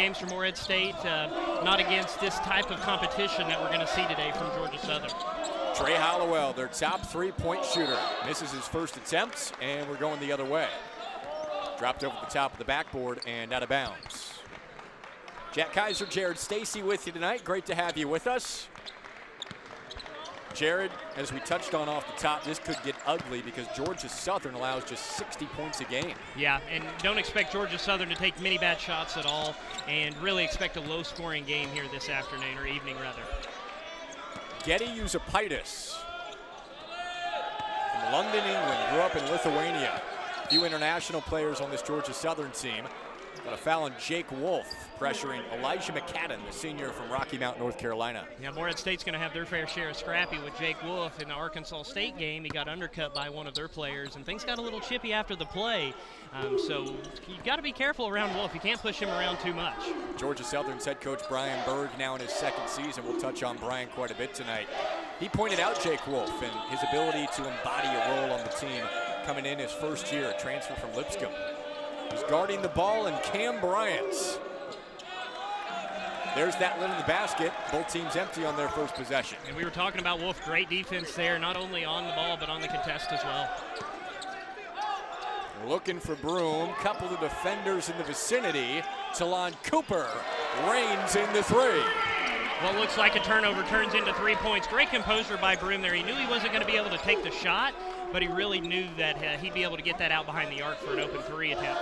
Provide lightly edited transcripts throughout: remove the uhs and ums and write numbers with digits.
games for Morehead State, not against this type of competition that we're going to see today from Georgia Southern. Trey Hollowell, their top three-point shooter, misses his first attempt, and we're going the other way. Dropped over the top of the backboard and out of bounds. Jack Kaiser, Jared Stacy with you tonight. Great to have you with us. Jared, as we touched on off the top, this could get ugly because Georgia Southern allows just 60 points a game. Yeah, and don't expect Georgia Southern to take many bad shots at all, and really expect a low-scoring game here this afternoon, or evening rather. Getty Usapaitis from London, England, grew up in Lithuania. A few international players on this Georgia Southern team. Got a foul on Jake Wolf, pressuring Elijah McCadden, the senior from Rocky Mount, North Carolina. Yeah, Morehead State's going to have their fair share of scrappy with Jake Wolf. In the Arkansas State game, he got undercut by one of their players, and things got a little chippy after the play. So you've got to be careful around Wolf. You can't push him around too much. Georgia Southern's head coach Brian Berg now in his second season. We'll touch on Brian quite a bit tonight. He pointed out Jake Wolf and his ability to embody a role on the team coming in his first year, a transfer from Lipscomb. He's guarding the ball, and Cam Bryant. There's that lid in the basket. Both teams empty on their first possession. And we were talking about Wolf, great defense there, not only on the ball, but on the contest as well. We're looking for Broom. Couple of defenders in the vicinity. Talon Cooper reigns in the three. What looks like a turnover turns into 3 points. Great composure by Broom there. He knew he wasn't going to be able to take the shot, but he really knew that he'd be able to get that out behind the arc for an open three attempt.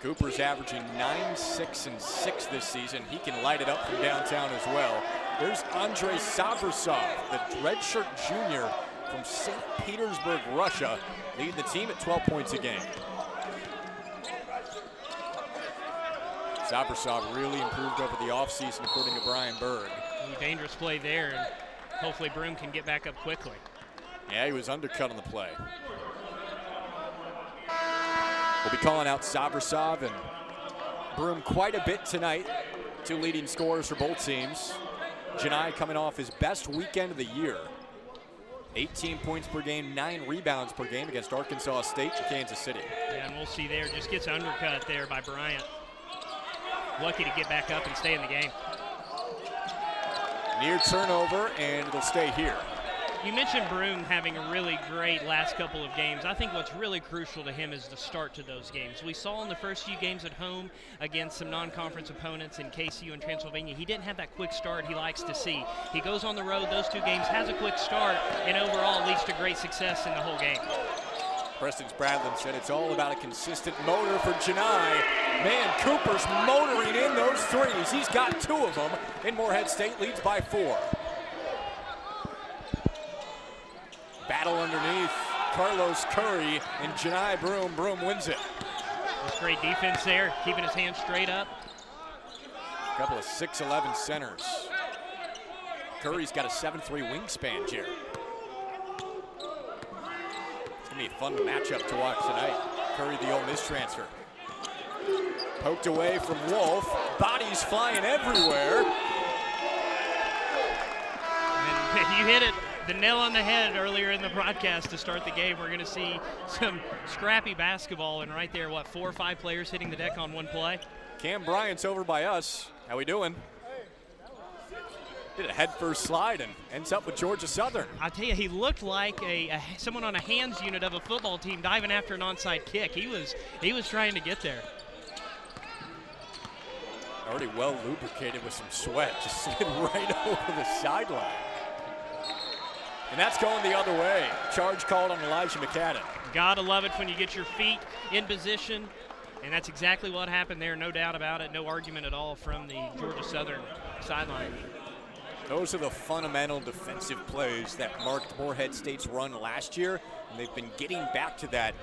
Cooper's averaging 9, 6, and 6 this season. He can light it up from downtown as well. There's Andrei Savrasov, the redshirt junior from St. Petersburg, Russia, leading the team at 12 points a game. Savrasov really improved over the offseason, according to Brian Berg. Dangerous play there, and hopefully Broom can get back up quickly. Yeah, he was undercut on the play. We'll be calling out Savrasov and Broom quite a bit tonight. Two leading scorers for both teams. Janai coming off his best weekend of the year. 18 points per game, 9 rebounds per game against Arkansas State and Kansas City. Yeah, and we'll see there, just gets undercut there by Bryant. Lucky to get back up and stay in the game. Near turnover, and it'll stay here. You mentioned Broom having a really great last couple of games. I think what's really crucial to him is the start to those games. We saw in the first few games at home against some non-conference opponents in KCU and Transylvania, he didn't have that quick start he likes to see. He goes on the road, those 2 games, has a quick start, and overall leads to great success in the whole game. Preston Spradlin said it's all about a consistent motor for Janai. Man, Cooper's motoring in those threes. He's got 2 of them, and Morehead State leads by 4. Battle underneath. Carlos Curry and Janai Broom. Broom wins it. That's great defense there, keeping his hands straight up. A couple of 6'11" centers. Curry's got a 7'3" wingspan, Jared. It's going to be a fun matchup to watch tonight. Curry, the Ole Miss transfer. Poked away from Wolf. Bodies flying everywhere. And you hit it, the nail on the head earlier in the broadcast to start the game. We're going to see some scrappy basketball, and right there, 4 or 5 players hitting the deck on one play. Cam Bryant's over by us. How we doing? Did a head-first slide and ends up with Georgia Southern. I tell you, he looked like someone on a hands unit of a football team diving after an onside kick. He was trying to get there. Already well lubricated with some sweat, just slid right over the sideline. And that's going the other way. Charge called on Elijah McCadden. Gotta love it when you get your feet in position, and that's exactly what happened there, no doubt about it. No argument at all from the Georgia Southern sideline. Those are the fundamental defensive plays that marked Morehead State's run last year, and they've been getting back to that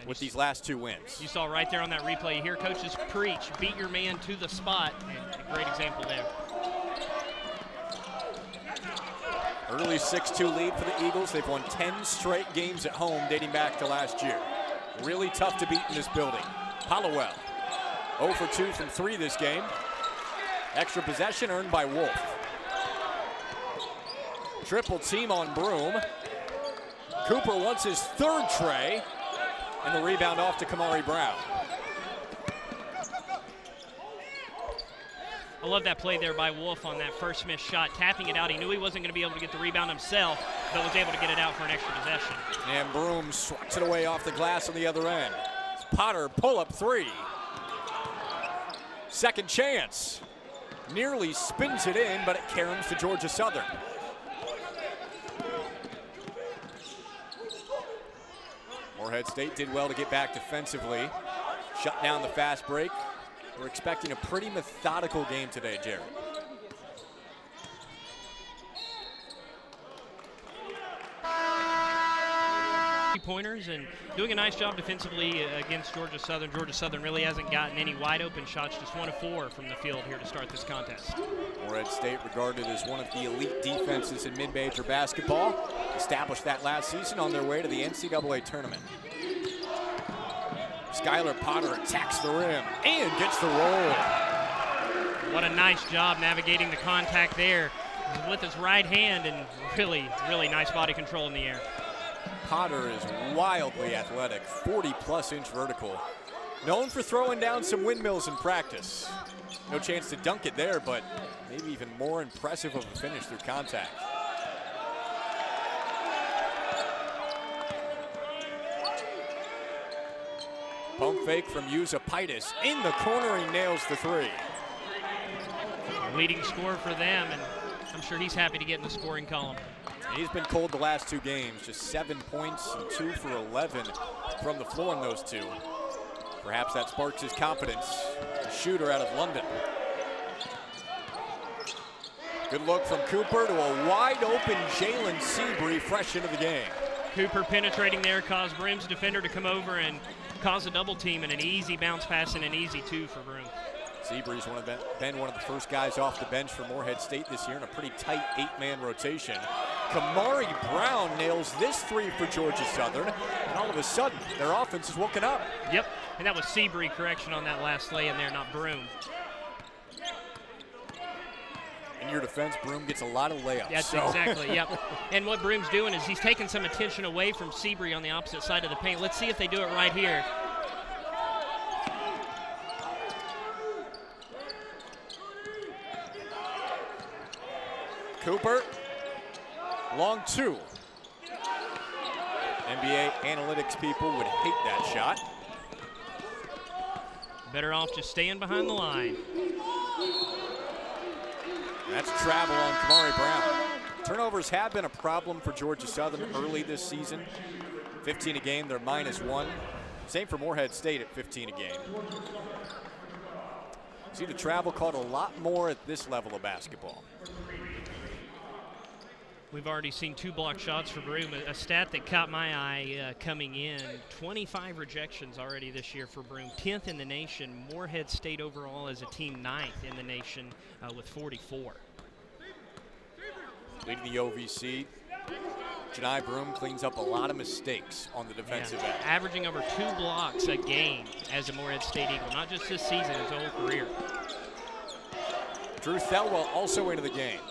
with these last 2 wins. You saw right there on that replay, you hear coaches preach, beat your man to the spot, and a great example there. Early 6-2 lead for the Eagles. They've won 10 straight games at home dating back to last year. Really tough to beat in this building. Hollowell, 0 for 2 from 3 this game. Extra possession earned by Wolf. Triple team on Broom. Cooper wants his 3rd tray, and the rebound off to Kamari Brown. I love that play there by Wolf on that first missed shot, tapping it out. He knew he wasn't going to be able to get the rebound himself, but was able to get it out for an extra possession. And Broom swats it away off the glass on the other end. Potter pull-up three. Second chance. Nearly spins it in, but it caroms to Georgia Southern. Morehead State did well to get back defensively. Shut down the fast break. We're expecting a pretty methodical game today, Jared. Pointers and doing a nice job defensively against Georgia Southern. Georgia Southern really hasn't gotten any wide open shots, just 1 of 4 from the field here to start this contest. Morehead State regarded as one of the elite defenses in mid-major basketball. Established that last season on their way to the NCAA tournament. Skylar Potter attacks the rim and gets the roll. What a nice job navigating the contact there with his right hand, and really, really nice body control in the air. Potter is wildly athletic, 40-plus inch vertical. Known for throwing down some windmills in practice. No chance to dunk it there, but maybe even more impressive of a finish through contact. Pump fake from Yusapaitis. In the corner, he nails the three. Leading scorer for them, and I'm sure he's happy to get in the scoring column. He's been cold the last 2 games, just 7 points and 2 for 11 from the floor in those 2. Perhaps that sparks his confidence. The shooter out of London. Good look from Cooper to a wide open Jalen Seabree fresh into the game. Cooper penetrating there caused Broom's defender to come over and cause a double team, and an easy bounce pass and an easy 2 for Broom. Seabree's been one of the first guys off the bench for Morehead State this year in a pretty tight 8-man rotation. Kamari Brown nails this 3 for Georgia Southern, and all of a sudden, their offense is woken up. Yep, and that was Seabree, correction on that last lay in there, not Broom. In your defense, Broom gets a lot of layups. That's exactly, yep. And what Broom's doing is he's taking some attention away from Seabree on the opposite side of the paint. Let's see if they do it right here. Cooper, long 2. NBA analytics people would hate that shot. Better off just staying behind the line. That's travel on Kamari Brown. Turnovers have been a problem for Georgia Southern early this season. 15 a game, they're -1. Same for Morehead State at 15 a game. See the travel called a lot more at this level of basketball. We've already seen 2 block shots for Broom, a stat that caught my eye coming in. 25 rejections already this year for Broom, 10th in the nation. Morehead State overall as a team 9th in the nation with 44. Leading the OVC, Janai Broom cleans up a lot of mistakes on the defensive end. Averaging over 2 blocks a game as a Morehead State Eagle, not just this season, his whole career. Drew Thelwell also into the game.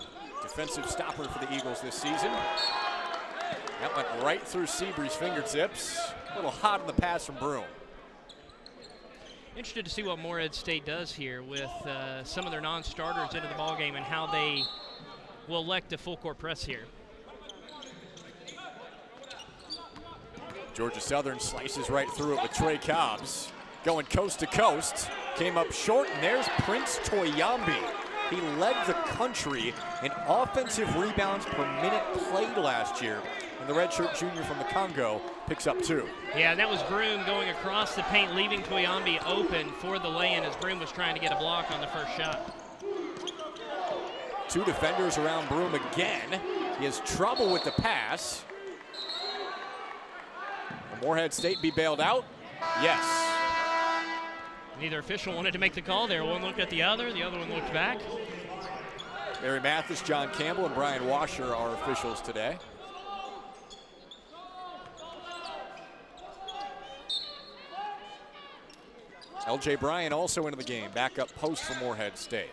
Defensive stopper for the Eagles this season. That went right through Seabree's fingertips. A little hot on the pass from Broom. Interested to see what Morehead State does here with some of their non-starters into the ballgame and how they will elect a full-court press here. Georgia Southern slices right through it with Trey Cobbs. Going coast to coast. Came up short, and there's Prince Toyambi. He led the country in offensive rebounds per minute played last year. And the redshirt junior from the Congo picks up 2. Yeah, that was Broom going across the paint, leaving Toyambi open for the lay-in as Broom was trying to get a block on the first shot. 2 defenders around Broom again. He has trouble with the pass. Will Morehead State be bailed out? Yes. Neither official wanted to make the call there. One looked at the other one looked back. Barry Mathis, John Campbell, and Brian Washer are officials today. LJ Bryan also into the game, backup post for Morehead State.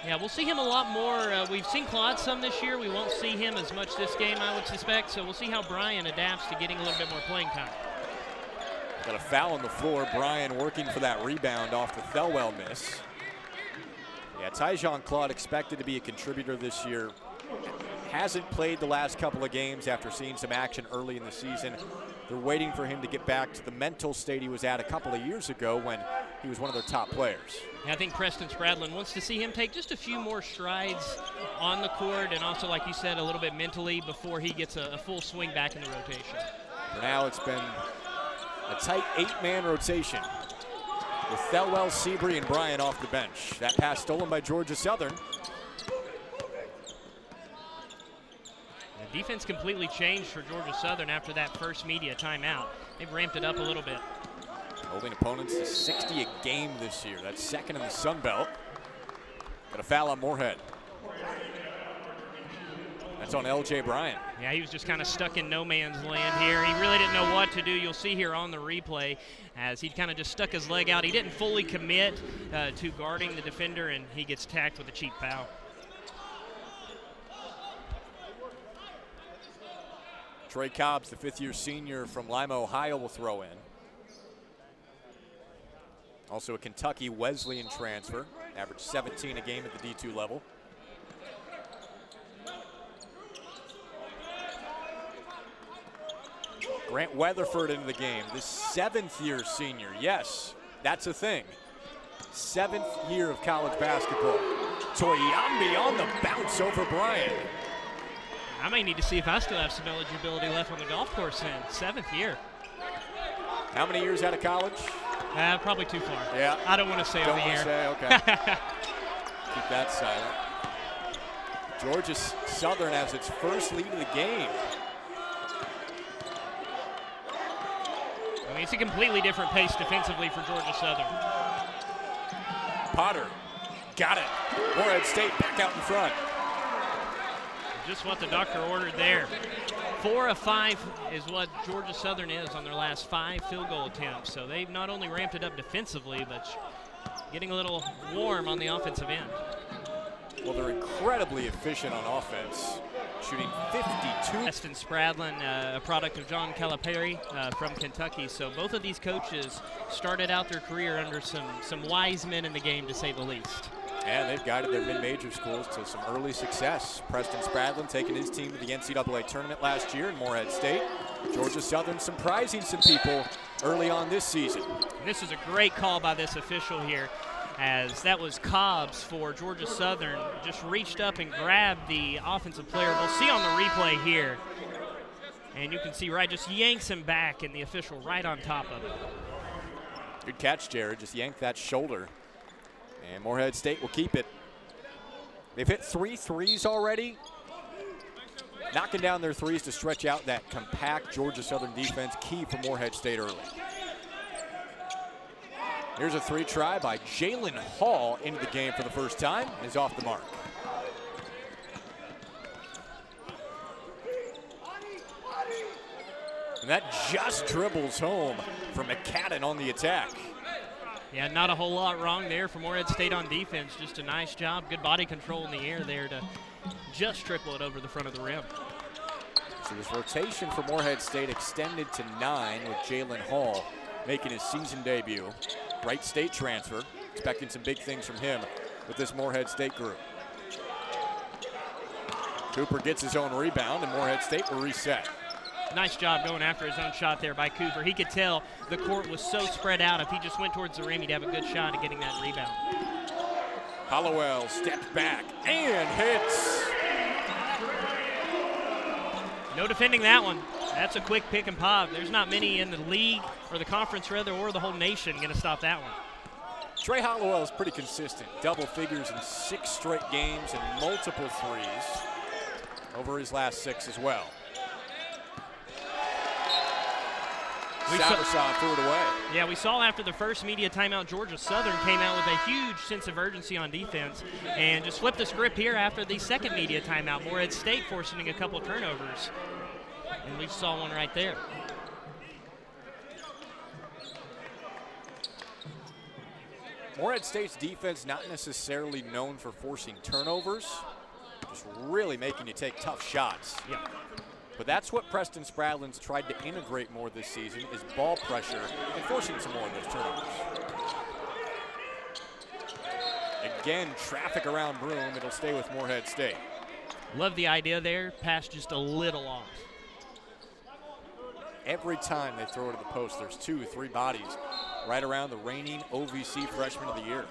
Yeah, we'll see him a lot more. We've seen Claude some this year. We won't see him as much this game, I would suspect. So we'll see how Bryan adapts to getting a little bit more playing time. Got a foul on the floor. Bryan working for that rebound off the Thelwell miss. Yeah, Tyjon Claude expected to be a contributor this year. Hasn't played the last couple of games after seeing some action early in the season. They're waiting for him to get back to the mental state he was at a couple of years ago when he was one of their top players. I think Preston Spradlin wants to see him take just a few more strides on the court and also, like you said, a little bit mentally before he gets a full swing back in the rotation. For now, it's been a tight 8-man rotation with Thelwell, Seabury, and Bryant off the bench. That pass stolen by Georgia Southern. The defense completely changed for Georgia Southern after that first media timeout. They've ramped it up a little bit. Holding opponents to 60 a game this year. That's second in the Sun Belt. Got a foul on Morehead. That's on L.J. Bryant. Yeah, he was just kind of stuck in no man's land here. He really didn't know what to do. You'll see here on the replay as he kind of just stuck his leg out. He didn't fully commit to guarding the defender, and he gets tacked with a cheap foul. Trey Cobbs, the fifth-year senior from Lima, Ohio, will throw in. Also a Kentucky Wesleyan transfer, averaged 17 a game at the D2 level. Grant Weatherford into the game, the seventh-year senior. Yes, that's a thing. 7th year of college basketball. Toyambi on the bounce over Bryant. I may need to see if I still have some eligibility left on the golf course then. 7th year. How many years out of college? Probably too far. Yeah. I don't want to say on the air. Don't want to say, okay. Keep that silent. Georgia Southern has its first lead of the game. I mean, it's a completely different pace defensively for Georgia Southern. Potter got it. Morehead State back out in front. Just what the doctor ordered there. 4 of 5 is what Georgia Southern is on their last 5 field goal attempts. So they've not only ramped it up defensively, but getting a little warm on the offensive end. Well, they're incredibly efficient on offense, shooting 52. Preston Spradlin, a product of John Calipari from Kentucky. So both of these coaches started out their career under some wise men in the game, to say the least. And they've guided their mid-major schools to some early success. Preston Spradlin taking his team to the NCAA tournament last year in Morehead State. Georgia Southern surprising some people early on this season. And this is a great call by this official here, as that was Cobbs for Georgia Southern. Just reached up and grabbed the offensive player. We'll see on the replay here. And you can see right, just yanks him back, and the official right on top of it. Good catch, Jared. Just yanked that shoulder. And Morehead State will keep it. They've hit 3 threes already, knocking down their threes to stretch out that compact Georgia Southern defense, key for Morehead State early. Here's a 3 try by Jalen Hall into the game for the first time, and is off the mark. And that just dribbles home from McCadden on the attack. Yeah, not a whole lot wrong there for Morehead State on defense. Just a nice job, good body control in the air there to just trickle it over the front of the rim. So this rotation for Morehead State extended to 9 with Jalen Hall making his season debut. Wright State transfer, expecting some big things from him with this Morehead State group. Cooper gets his own rebound, and Morehead State will reset. Nice job going after his own shot there by Cooper. He could tell the court was so spread out. If he just went towards the rim, he'd have a good shot at getting that rebound. Hollowell steps back and hits. No defending that one. That's a quick pick and pop. There's not many in the league, or the conference rather, or the whole nation going to stop that one. Trey Hollowell is pretty consistent. Double figures in 6 straight games and multiple threes over his last 6 as well. Saversov threw it away. Yeah, we saw after the first media timeout, Georgia Southern came out with a huge sense of urgency on defense and just flipped the script here after the second media timeout. Morehead State forcing a couple of turnovers, and we saw one right there. Morehead State's defense not necessarily known for forcing turnovers, just really making you take tough shots. Yeah. But that's what Preston Spradlin's tried to integrate more this season, is ball pressure and forcing some more of those turnovers. Again, traffic around Broome. It'll stay with Morehead State. Love the idea there. Pass just a little off. Every time they throw it to the post, there's 2, 3 bodies right around the reigning OVC Freshman of the Year.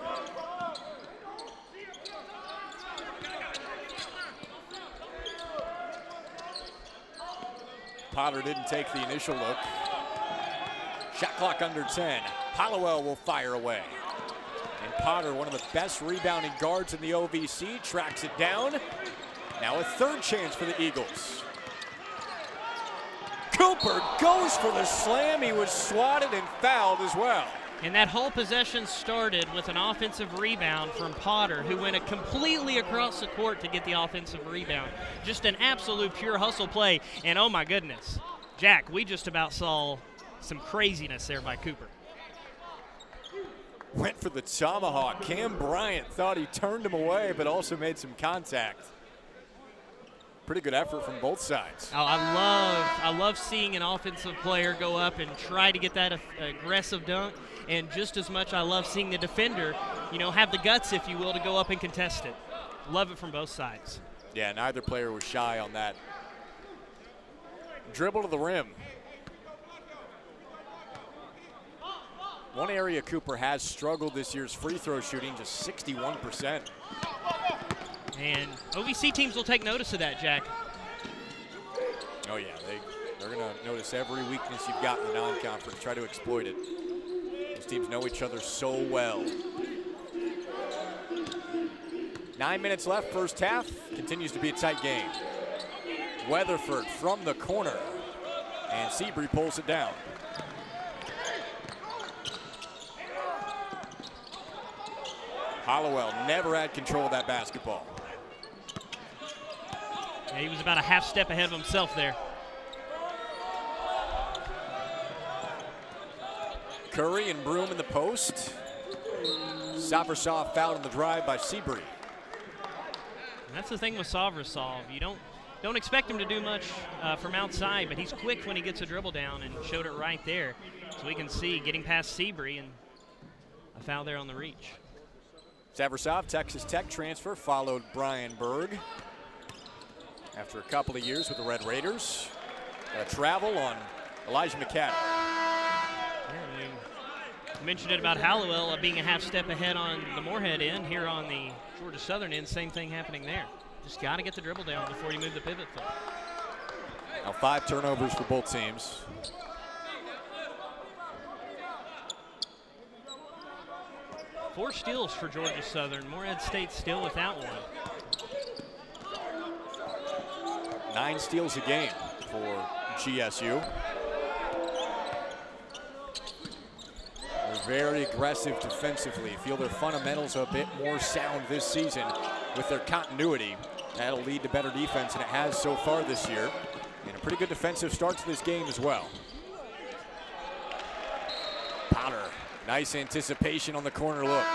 Potter didn't take the initial look. Shot clock under 10. Hollowell will fire away. And Potter, one of the best rebounding guards in the OVC, tracks it down. Now a third chance for the Eagles. Cooper goes for the slam. He was swatted and fouled as well. And that whole possession started with an offensive rebound from Potter, who went completely across the court to get the offensive rebound. Just an absolute pure hustle play. And oh my goodness, Jack, we just about saw some craziness there by Cooper. Went for the tomahawk. Cam Bryant thought he turned him away, but also made some contact. Pretty good effort from both sides. Oh, I love seeing an offensive player go up and try to get that aggressive dunk. And just as much I love seeing the defender, have the guts, if you will, to go up and contest it. Love it from both sides. Yeah, neither player was shy on that. Dribble to the rim. One area Cooper has struggled this year's free throw shooting, just 61%. And OVC teams will take notice of that, Jack. Oh yeah, they're going to notice every weakness you've got in the non-conference, try to exploit it. Those teams know each other so well. 9 minutes left, first half. Continues to be a tight game. Weatherford from the corner. And Seabury pulls it down. Hollowell never had control of that basketball. Yeah, he was about a half step ahead of himself there. Curry and Broome in the post. Savrasov fouled on the drive by Seabury. And that's the thing with Savrasov. You don't expect him to do much from outside, but he's quick when he gets a dribble down, and showed it right there. So we can see getting past Seabury, and a foul there on the reach. Savrasov, Texas Tech transfer, followed Brian Berg. After a couple of years with the Red Raiders. Got a travel on Elijah McCadden. Yeah, we mentioned it about Hollowell being a half step ahead on the Morehead end. Here on the Georgia Southern end, same thing happening there. Just got to get the dribble down before you move the pivot foot. Now 5 turnovers for both teams. Four steals for Georgia Southern. Morehead State still without one. 9 steals a game for GSU. They're very aggressive defensively. Feel their fundamentals are a bit more sound this season with their continuity. That'll lead to better defense, and it has so far this year. And a pretty good defensive start to this game as well. Potter, nice anticipation on the corner look.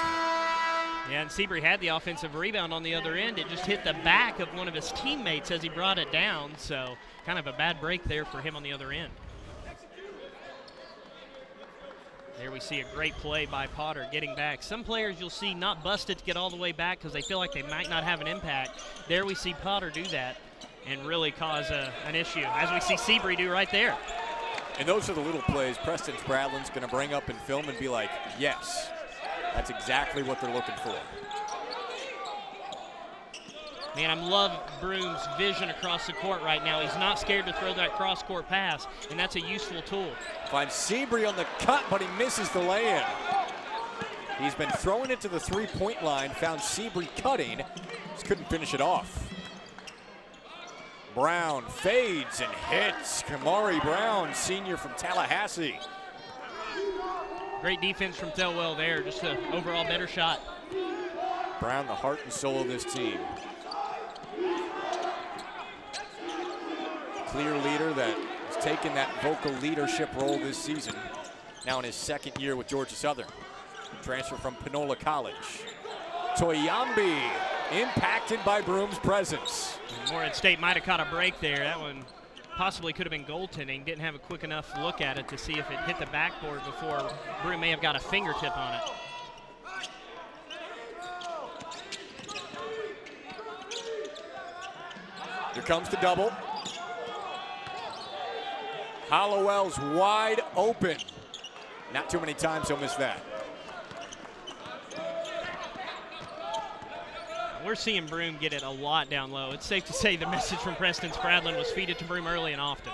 Yeah, and Seabury had the offensive rebound on the other end. It just hit the back of one of his teammates as he brought it down, so kind of a bad break there for him on the other end. There we see a great play by Potter getting back. Some players you'll see not busted to get all the way back because they feel like they might not have an impact. There we see Potter do that and really cause an issue, as we see Seabury do right there. And those are the little plays Preston Spradlin's going to bring up in film and be like, yes, that's exactly what they're looking for. Man, I love Broome's vision across the court right now. He's not scared to throw that cross-court pass, and that's a useful tool. Finds Seabury on the cut, but he misses the lay-in. He's been throwing it to the three-point line, found Seabury cutting, just couldn't finish it off. Brown fades and hits. Kamari Brown, senior from Tallahassee. Great defense from Thelwell there, just an overall better shot. Brown, the heart and soul of this team. Clear leader that has taken that vocal leadership role this season. Now in his second year with Georgia Southern. Transfer from Panola College. Toyambi impacted by Broome's presence. Morehead State might have caught a break there. That one possibly could have been goaltending. Didn't have a quick enough look at it to see if it hit the backboard before Broome may have got a fingertip on it. Here comes the double. Hollowell's wide open. Not too many times he'll miss that. We're seeing Broome get it a lot down low. It's safe to say the message from Preston Spradlin was feed it to Broome early and often.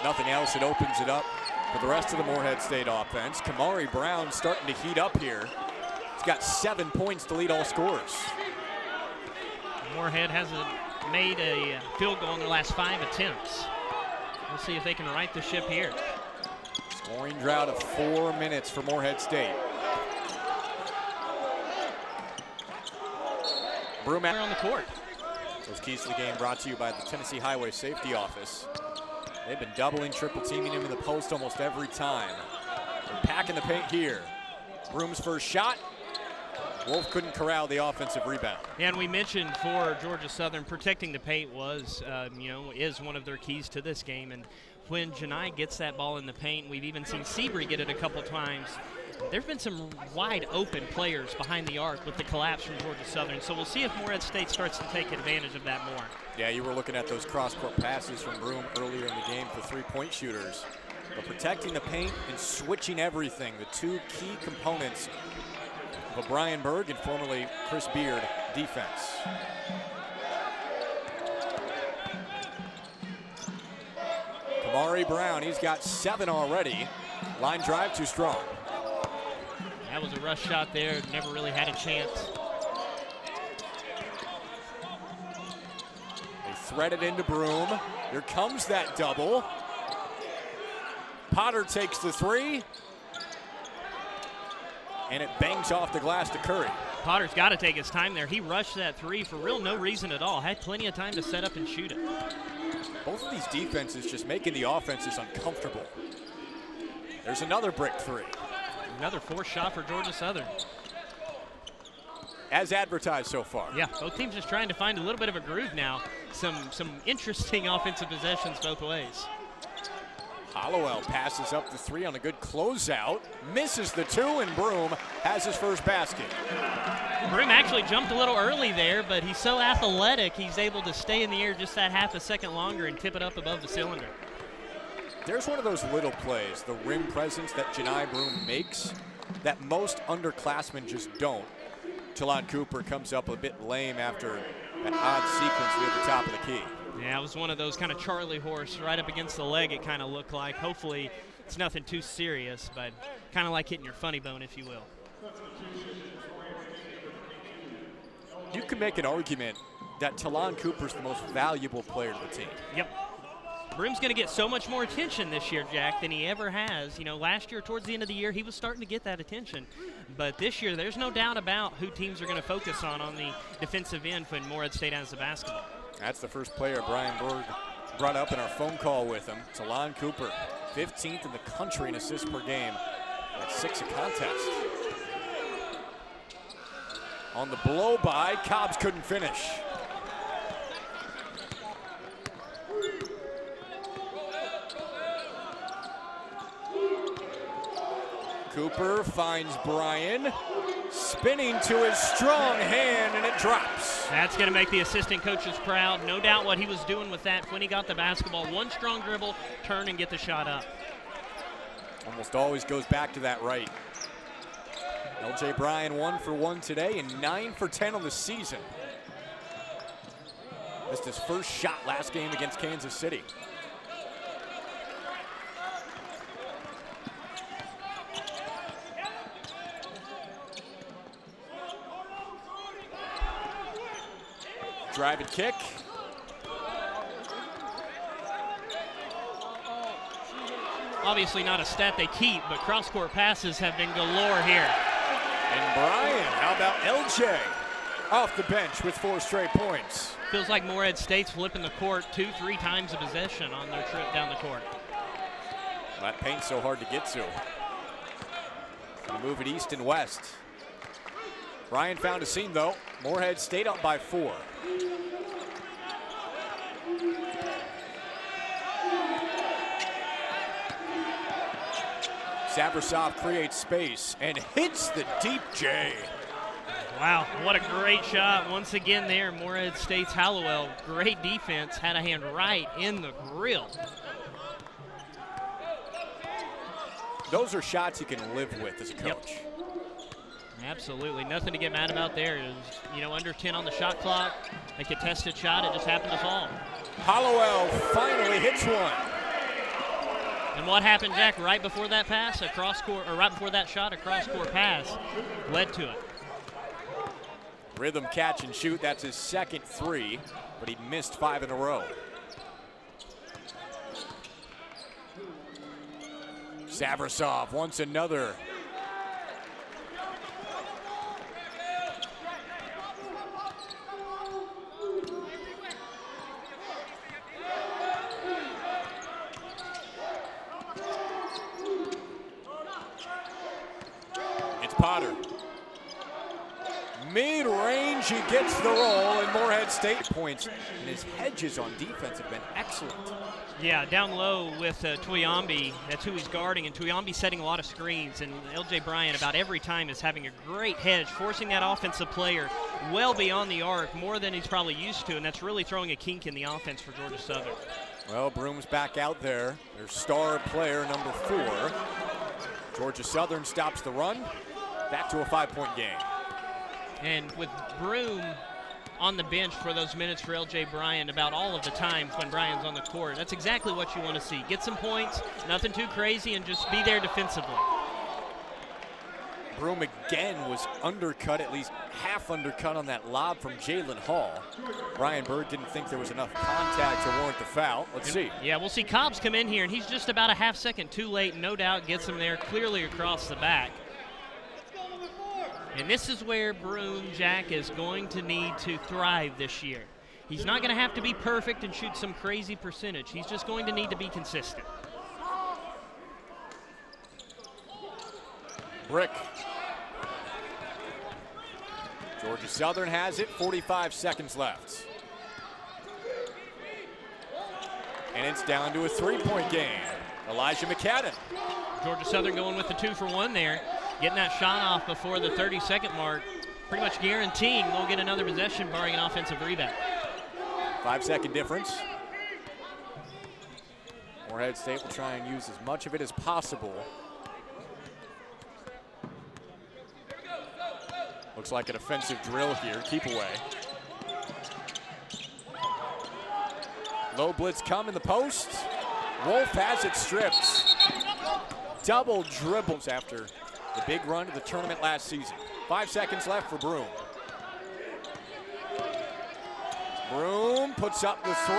Nothing else, it opens it up for the rest of the Morehead State offense. Kamari Brown starting to heat up here. He's got 7 points to lead all scorers. Morehead hasn't made a field goal in their last 5 attempts. We'll see if they can right the ship here. Scoring drought of 4 minutes for Morehead State. Broome on the court. Those keys to the game brought to you by the Tennessee Highway Safety Office. They've been doubling, triple teaming him in the post almost every time. They're packing the paint here. Broome's first shot. Wolf couldn't corral the offensive rebound. Yeah, and we mentioned for Georgia Southern, protecting the paint was, is one of their keys to this game. And when Janai gets that ball in the paint, we've even seen Seabury get it a couple times. There's been some wide open players behind the arc with the collapse from Georgia Southern. So we'll see if Morehead State starts to take advantage of that more. Yeah, you were looking at those cross-court passes from Broome earlier in the game for three-point shooters. But protecting the paint and switching everything, the two key components of a Brian Berg and formerly Chris Beard defense. Kamari Brown, he's got 7 already. Line drive too strong. That was a rush shot there, never really had a chance. They thread it into Broome. Here comes that double. Potter takes the 3. And it bangs off the glass to Curry. Potter's got to take his time there. He rushed that 3 for real no reason at all. Had plenty of time to set up and shoot it. Both of these defenses just making the offenses uncomfortable. There's another brick 3. Another forced shot for Georgia Southern. As advertised so far. Yeah, both teams just trying to find a little bit of a groove now. Some interesting offensive possessions both ways. Hollowell passes up the 3 on a good closeout. Misses the 2, and Broome has his first basket. Broome actually jumped a little early there, but he's so athletic, he's able to stay in the air just that half a second longer and tip it up above the cylinder. There's one of those little plays, the rim presence that Janai Broome makes, that most underclassmen just don't. Talon Cooper comes up a bit lame after an odd sequence near the top of the key. Yeah, it was one of those kind of Charlie horse right up against the leg, it kind of looked like. Hopefully it's nothing too serious, but kind of like hitting your funny bone, if you will. You can make an argument that Talon Cooper's the most valuable player to the team. Yep. Broome's going to get so much more attention this year, Jack, than he ever has. You know, last year, towards the end of the year, he was starting to get that attention. But this year, there's no doubt about who teams are going to focus on the defensive end when Morehead State has the basketball. That's the first player Brian Berg brought up in our phone call with him. Talon Cooper, 15th in the country in assists per game at 6 a contest. On the blow by, Cobbs couldn't finish. Cooper finds Brian, spinning to his strong hand, and it drops. That's going to make the assistant coaches proud. No doubt what he was doing with that when he got the basketball. One strong dribble, turn and get the shot up. Almost always goes back to that right. LJ Bryan 1 for 1 today and 9 for 10 on the season. Missed his first shot last game against Kansas City. Drive and kick. Obviously not a stat they keep, but cross-court passes have been galore here. And Bryan, how about LJ? Off the bench with 4 straight points. Feels like Morehead State's flipping the court 2-3 times a possession on their trip down the court. That paint's so hard to get to. Gonna move it east and west. Bryan found a seam though. Morehead State up by 4. Savrasov creates space and hits the deep J. Wow, what a great shot once again there. Morehead State's Hallowell, great defense, had a hand right in the grill. Those are shots you can live with as a coach. Yep. Absolutely, nothing to get mad about there. It was, under 10 on the shot clock. A contested shot, it just happened to fall. Hallowell finally hits one. And what happened, Jack, right before that pass, a cross-court, or right before that shot, a cross-court pass led to it. Rhythm catch and shoot, that's his second three, but he missed 5 in a row. Savrasov wants another. It's Potter. Mid-range, he gets the roll, and Morehead State points. And his hedges on defense have been excellent. Yeah, down low with Tuyambi, that's who he's guarding, and Tuyambi setting a lot of screens, and LJ Bryant about every time is having a great hedge, forcing that offensive player well beyond the arc, more than he's probably used to, and that's really throwing a kink in the offense for Georgia Southern. Well, Broom's back out there, their star player, number 4. Georgia Southern stops the run, back to a 5-point game. And with Broom on the bench for those minutes for LJ Bryant about all of the times when Bryant's on the court, that's exactly what you want to see. Get some points, nothing too crazy, and just be there defensively. Broom again was undercut, at least half undercut on that lob from Jalen Hall. Brian Bird didn't think there was enough contact to warrant the foul. Let's see. Yeah, we'll see Cobbs come in here, and he's just about a half second too late, no doubt gets him there clearly across the back. And this is where Broom, Jack, is going to need to thrive this year. He's not going to have to be perfect and shoot some crazy percentage. He's just going to need to be consistent. Brick. Georgia Southern has it, 45 seconds left. And it's down to a 3-point game. Elijah McCadden. Georgia Southern going with the 2-for-1 there. Getting that shot off before the 30-second mark, pretty much guaranteeing they'll get another possession barring an offensive rebound. 5-second difference. Morehead State will try and use as much of it as possible. Looks like an offensive drill here, keep away. Low blitz come in the post. Wolf has it stripped. Double dribbles after the big run to the tournament last season. 5 seconds left for Broom. Broom puts up the 3.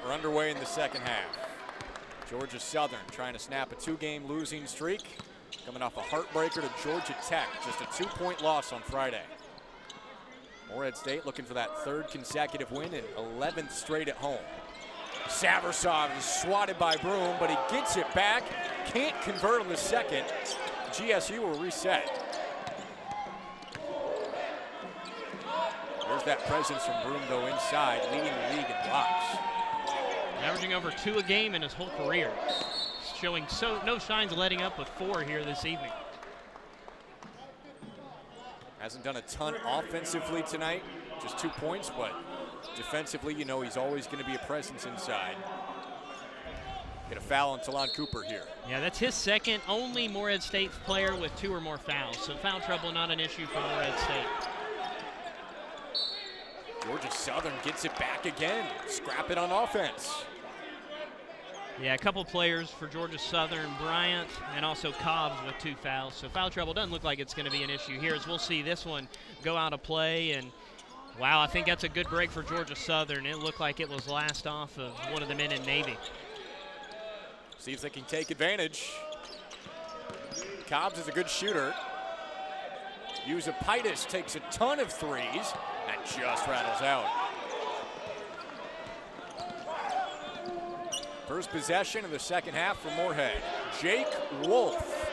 We're underway in the second half. Georgia Southern trying to snap a 2-game losing streak. Coming off a heartbreaker to Georgia Tech. Just a 2-point loss on Friday. Morehead State looking for that 3rd consecutive win and 11th straight at home. Savrasov is swatted by Broom, but he gets it back. Can't convert on the second. GSU will reset. There's that presence from Broom, though, inside, leading the league in blocks. Averaging over 2 a game in his whole career. Showing no signs of letting up with 4 here this evening. Hasn't done a ton offensively tonight, just 2 points, but defensively, he's always going to be a presence inside. Get a foul on Talon Cooper here. Yeah, that's his second, only Morehead State player with 2 or more fouls. So foul trouble not an issue for Morehead State. Georgia Southern gets it back again. Scrap it on offense. Yeah, a couple players for Georgia Southern, Bryant and also Cobbs with 2 fouls. So foul trouble doesn't look like it's going to be an issue here, as we'll see this one go out of play. And wow, I think that's a good break for Georgia Southern. It looked like it was last off of one of the men in Navy. See if they can take advantage. Cobbs is a good shooter. Yusupaitis takes a ton of 3s. That just rattles out. First possession of the second half for Morehead. Jake Wolf.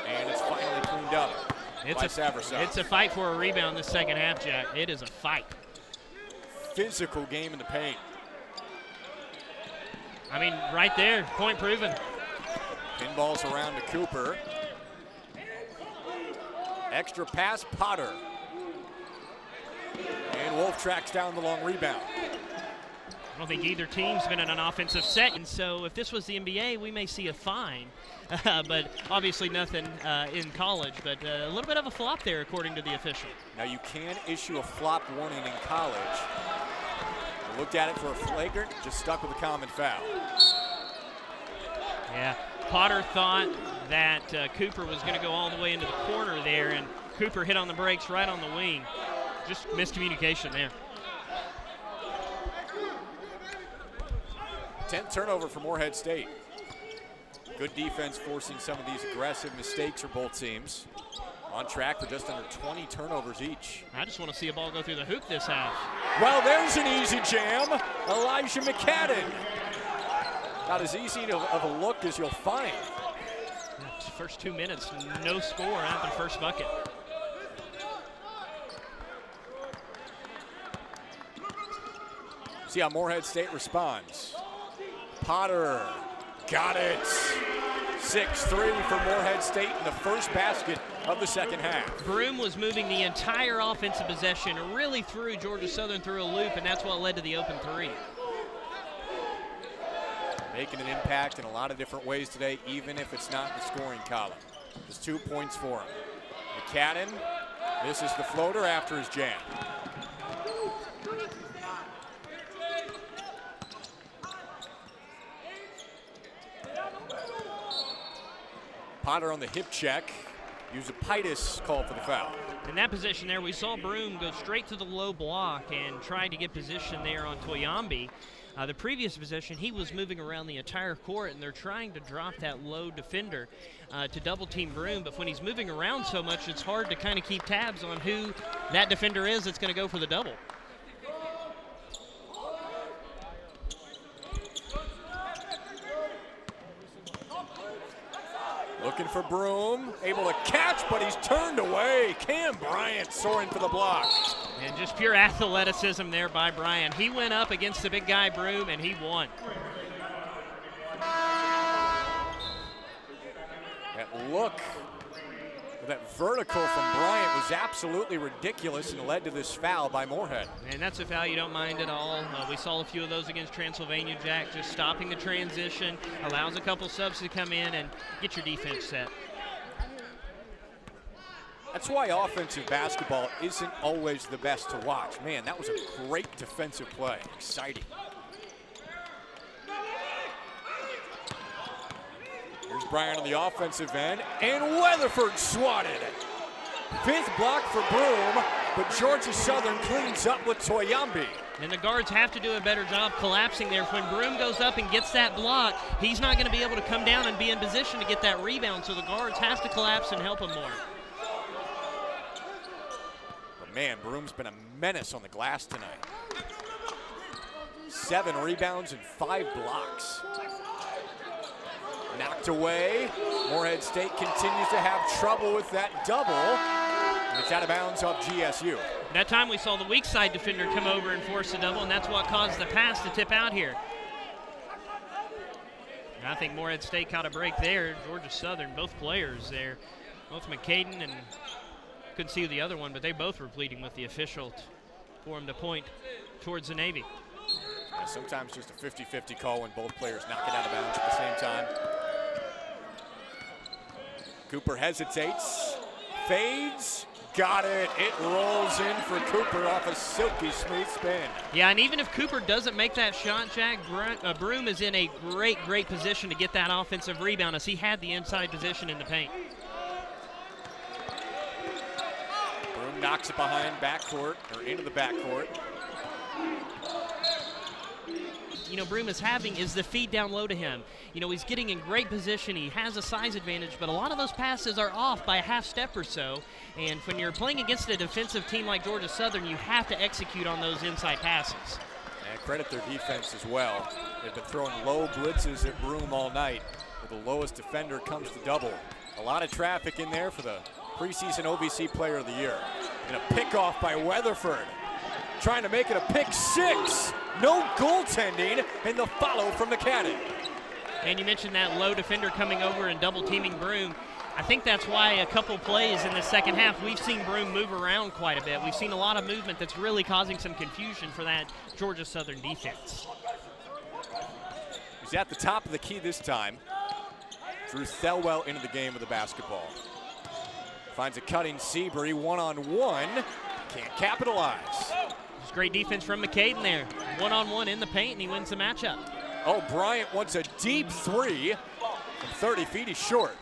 And it's finally cleaned up by Savrasov. It's a fight for a rebound this second half, Jack. It is a fight. Physical game in the paint. I mean, right there, point proven. Pinballs around to Cooper. Extra pass, Potter. And Wolf tracks down the long rebound. I don't think either team's been in an offensive set, and so if this was the NBA, we may see a fine. But obviously nothing in college, but a little bit of a flop there according to the official. Now you can issue a flop warning in college. I looked at it for a flagrant, just stuck with a common foul. Yeah, Potter thought that Cooper was going to go all the way into the corner there, and Cooper hit on the brakes right on the wing. Just miscommunication there. 10th turnover for Morehead State. Good defense forcing some of these aggressive mistakes for both teams. On track for just under 20 turnovers each. I just want to see a ball go through the hoop this half. Well, there's an easy jam. Elijah McCadden. Not as easy of a look as you'll find. First 2 minutes, no score after the first bucket. See how Morehead State responds. Potter got it. 6-3 for Morehead State in the first basket of the second half. Broom was moving the entire offensive possession really through Georgia Southern through a loop, and that's what led to the open three. Making an impact in a lot of different ways today, even if it's not in the scoring column. Just 2 points for him. McCadden misses the floater after his jam. Potter on the hip check. Usapitis called for the foul. In that position there, we saw Broom go straight to the low block and tried to get position there on Toyambi. The previous possession, he was moving around the entire court, and they're trying to drop that low defender to double team Broom. But when he's moving around so much, it's hard to kind of keep tabs on who that defender is that's going to go for the double. Looking for Broom, able to catch, but he's turned away. Cam Bryant soaring for the block. And just pure athleticism there by Bryant. He went up against the big guy Broom, and he won. That look, that vertical from Bryant was absolutely ridiculous and led to this foul by Morehead. And that's a foul you don't mind at all. We saw a few of those against Transylvania, Jack, just stopping the transition, allows a couple subs to come in and get your defense set. That's why offensive basketball isn't always the best to watch. Man, that was a great defensive play. Exciting. Here's Bryant on the offensive end, and Weatherford swatted. 5th block for Broom, but Georgia Southern cleans up with Toyambi. And the guards have to do a better job collapsing there. When Broom goes up and gets that block, he's not going to be able to come down and be in position to get that rebound, so the guards have to collapse and help him more. But man, Broom's been a menace on the glass tonight. 7 rebounds and 5 blocks. Knocked away. Morehead State continues to have trouble with that double. And it's out of bounds off GSU. That time we saw the weak side defender come over and force the double, and that's what caused the pass to tip out here. And I think Morehead State caught a break there. Georgia Southern, both players there. Both McCaden and couldn't see the other one, but they both were pleading with the official for him to point towards the Navy. Yeah, sometimes just a 50-50 call when both players knock it out of bounds at the same time. Cooper hesitates, fades, got it. It rolls in for Cooper off a silky smooth spin. Yeah, and even if Cooper doesn't make that shot, Jack, Broom is in a great position to get that offensive rebound as he had the inside position in the paint. Broom knocks it behind backcourt, or into the backcourt. You know, Broom is having is the feed down low to him. You know, he's getting in great position. He has a size advantage, but a lot of those passes are off by a half step or so. And when you're playing against a defensive team like Georgia Southern, you have to execute on those inside passes. And credit their defense as well. They've been throwing low blitzes at Broom all night. Where the lowest defender comes to double. A lot of traffic in there for the preseason OVC Player of the Year. And a pickoff by Weatherford. Trying to make it a pick 6. No goaltending, and the follow from McCadden. And you mentioned that low defender coming over and double teaming Broom. I think that's why a couple plays in the second half, we've seen Broome move around quite a bit. We've seen a lot of movement that's really causing some confusion for that Georgia Southern defense. He's at the top of the key this time. Drew Thelwell into the game with the basketball. Finds a cutting Seabury, one-on-one. Can't capitalize. Just great defense from McCaden there. One-on-one in the paint, and he wins the matchup. Oh, Bryant wants a deep three. From 30 feet, he's short.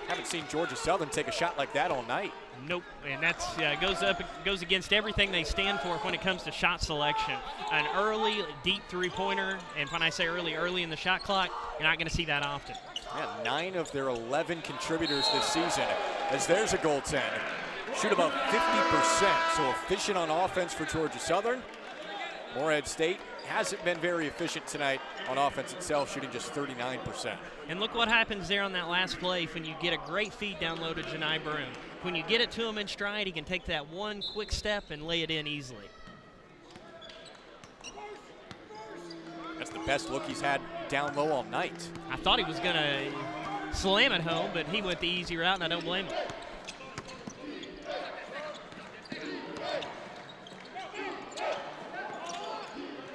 Haven't seen Georgia Southern take a shot like that all night. Nope, and that's goes against everything they stand for when it comes to shot selection. An early, deep three-pointer, and when I say early in the shot clock, you're not going to see that often. Yeah, 9 of their 11 contributors this season, as there's a goaltend. Shoot about 50%, so efficient on offense for Georgia Southern. Morehead State hasn't been very efficient tonight on offense itself, shooting just 39%. And look what happens there on that last play when you get a great feed down low to Janai Broome. When you get it to him in stride, he can take that one quick step and lay it in easily. That's the best look he's had down low all night. I thought he was going to slam it home, but he went the easy route, and I don't blame him.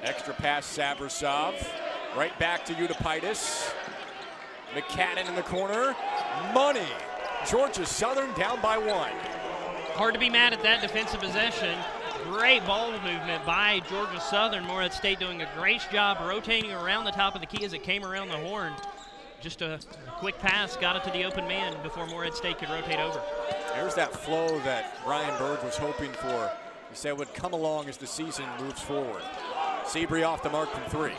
Extra pass, Savrasov. Right back to Utapaitis. McCadden in the corner. Money. Georgia Southern down by 1. Hard to be mad at that defensive possession. Great ball movement by Georgia Southern. Morehead State doing a great job rotating around the top of the key as it came around the horn. Just a quick pass, got it to the open man before Morehead State could rotate over. There's that flow that Brian Berg was hoping for. He said would come along as the season moves forward. Seabury off the mark from 3.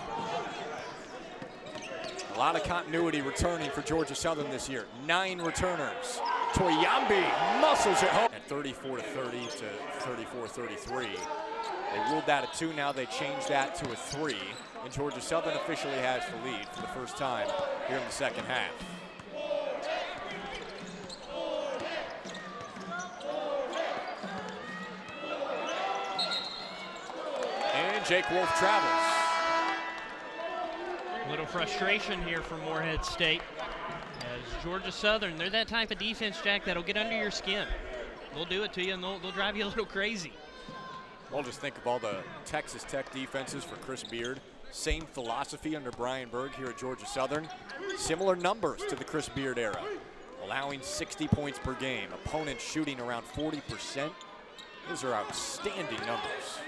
A lot of continuity returning for Georgia Southern this year. 9 returners. Toyambi muscles it home. At 34-30 to 34-33. They ruled that a 2, now they changed that to a 3. And Georgia Southern officially has the lead for the first time here in the second half. And Jake Wolf travels. A little frustration here for Morehead State. As Georgia Southern, they're that type of defense, Jack, that'll get under your skin. They'll do it to you, and they'll drive you a little crazy. Well, just think of all the Texas Tech defenses for Chris Beard. Same philosophy under Brian Berg here at Georgia Southern. Similar numbers to the Chris Beard era. Allowing 60 points per game. Opponents shooting around 40%. Those are outstanding numbers.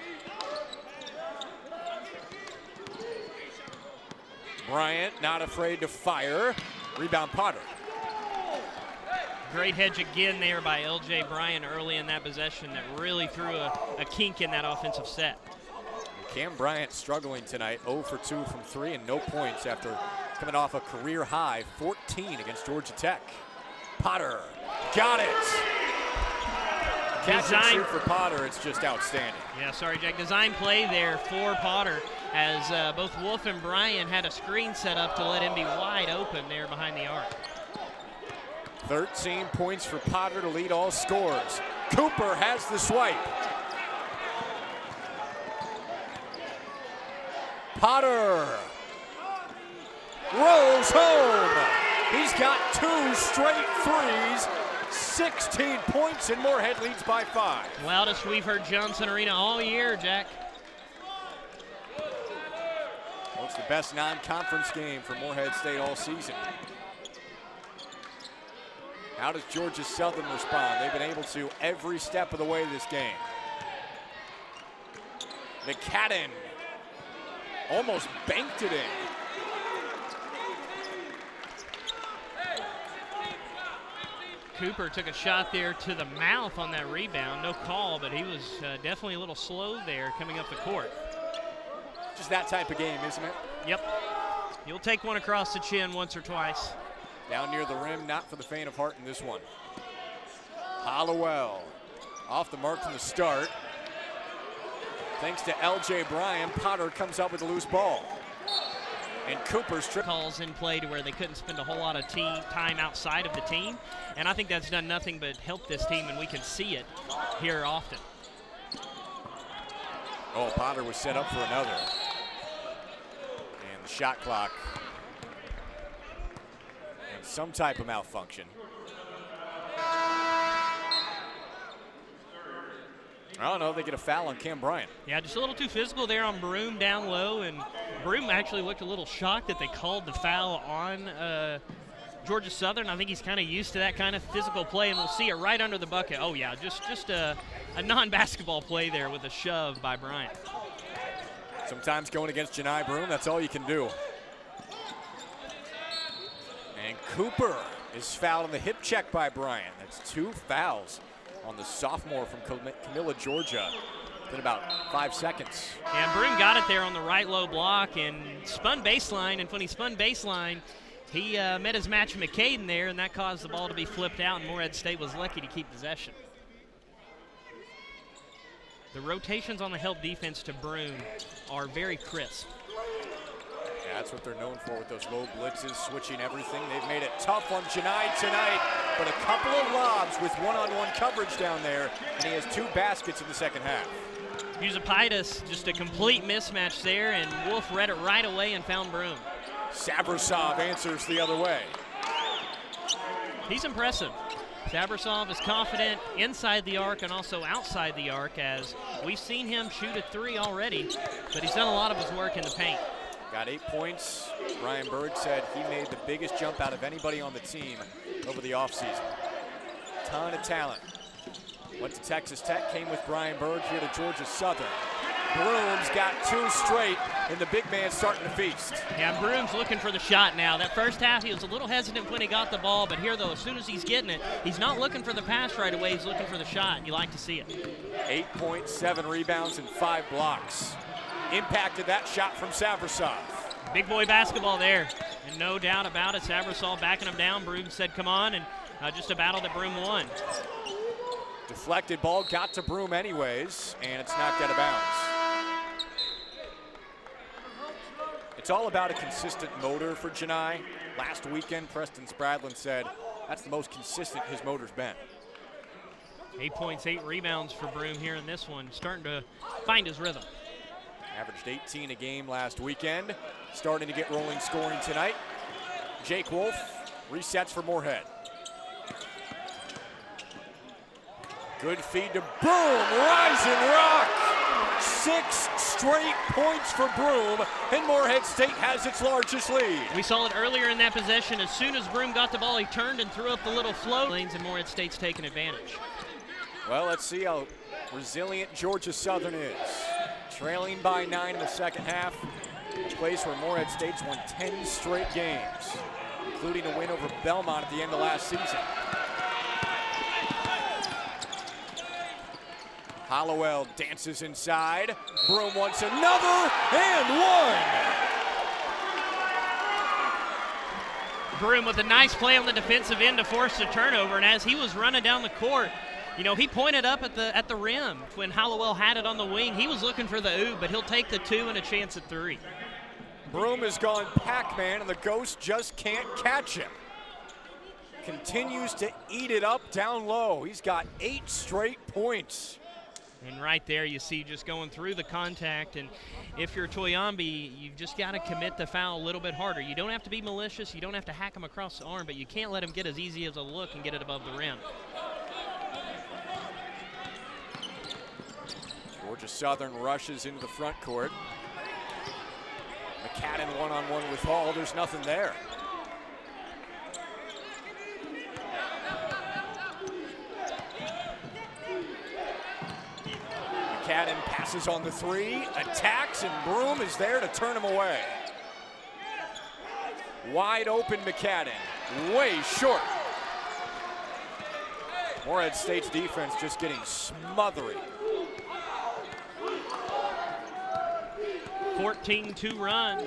Bryant not afraid to fire. Rebound Potter. Great hedge again there by L.J. Bryant early in that possession that really threw a kink in that offensive set. Cam Bryant struggling tonight, 0 for 2 from 3 and no points after coming off a career high 14 against Georgia Tech. Potter got it. Catch and shoot for Potter, it's just outstanding. Yeah, sorry, Jack. Design play there for Potter as both Wolf and Bryant had a screen set up to let him be wide open there behind the arc. 13 points for Potter to lead all scorers. Cooper has the swipe. Potter rolls home. He's got 2 straight threes. 16 points and Morehead leads by 5. Loudest we've heard Johnson Arena all year, Jack. Well, it's the best non-conference game for Morehead State all season. How does Georgia Southern respond? They've been able to every step of the way this game. McCadden almost banked it in. Cooper took a shot there to the mouth on that rebound. No call, but he was definitely a little slow there coming up the court. Just that type of game, isn't it? Yep. You'll take one across the chin once or twice. Down near the rim, not for the faint of heart in this one. Hollowell off the mark from the start. Thanks to L.J. Bryan, Potter comes up with a loose ball. And Cooper's trip calls in play to where they couldn't spend a whole lot of time outside of the team. And I think that's done nothing but help this team, and we can see it here often. Oh, Potter was set up for another. And the shot clock some type of malfunction. I don't know, they get a foul on Cam Bryant. Yeah, just a little too physical there on Broom down low, and Broom actually looked a little shocked that they called the foul on Georgia Southern. I think he's kind of used to that kind of physical play, and we'll see it right under the bucket. Oh, yeah, just a non-basketball play there with a shove by Bryant. Sometimes going against Janai Broom, that's all you can do. And Cooper is fouled on the hip check by Bryant. That's 2 fouls on the sophomore from Camilla, Georgia, in about 5 seconds. And Broom got it there on the right low block and spun baseline, and when he spun baseline, he met his match McCaden there, and that caused the ball to be flipped out, and Morehead State was lucky to keep possession. The rotations on the help defense to Broom are very crisp. Yeah, that's what they're known for with those low blitzes, switching everything. They've made it tough on Janai tonight, but a couple of lobs with one-on-one coverage down there, and he has 2 baskets in the second half. Yusupaitis, just a complete mismatch there, and Wolf read it right away and found Broom. Savrasov answers the other way. He's impressive. Savrasov is confident inside the arc and also outside the arc, as we've seen him shoot a 3 already, but he's done a lot of his work in the paint. Got 8 points. Brian Bird said he made the biggest jump out of anybody on the team over the offseason. Ton of talent. Went to Texas Tech, came with Brian Bird here to Georgia Southern. Broom's got 2 straight, and the big man's starting to feast. Yeah, Broom's looking for the shot now. That first half, he was a little hesitant when he got the ball, but here, though, as soon as he's getting it, he's not looking for the pass right away. He's looking for the shot. You like to see it. 8 points, 7 rebounds, and 5 blocks. Impacted that shot from Savrasov. Big boy basketball there, and no doubt about it. Savrasov backing him down. Broom said, come on, and just a battle that Broom won. Deflected ball got to Broom anyways, and it's knocked out of bounds. It's all about a consistent motor for Janai. Last weekend, Preston Spradlin said that's the most consistent his motor's been. 8 points, 8 rebounds for Broom here in this one, starting to find his rhythm. Averaged 18 a game last weekend, starting to get rolling scoring tonight. Jake Wolf resets for Morehead. Good feed to Broom, rising rock. 6 straight points for Broom, and Morehead State has its largest lead. We saw it earlier in that possession. As soon as Broom got the ball, he turned and threw up the little float lanes, and Morehead State's taking advantage. Well, let's see how resilient Georgia Southern is. Trailing by 9 in the second half, a place where Morehead State's won 10 straight games, including a win over Belmont at the end of last season. Hollowell dances inside. Broom wants another and one. Broom with a nice play on the defensive end to force the turnover, and as he was running down the court, you know, he pointed up at the rim when Hollowell had it on the wing. He was looking for the ooh, but he'll take the 2 and a chance at 3. Broom has gone Pac-Man, and the Ghost just can't catch him. Continues to eat it up down low. He's got 8 straight points. And right there you see just going through the contact, and if you're Toyambi, you've just got to commit the foul a little bit harder. You don't have to be malicious, you don't have to hack him across the arm, but you can't let him get as easy as a look and get it above the rim. Georgia Southern rushes into the front court. McCadden one-on-one with Hall. There's nothing there. McCadden passes on the 3, attacks, and Broom is there to turn him away. Wide open McCadden, way short. Morehead State's defense just getting smothered. 14-2 run,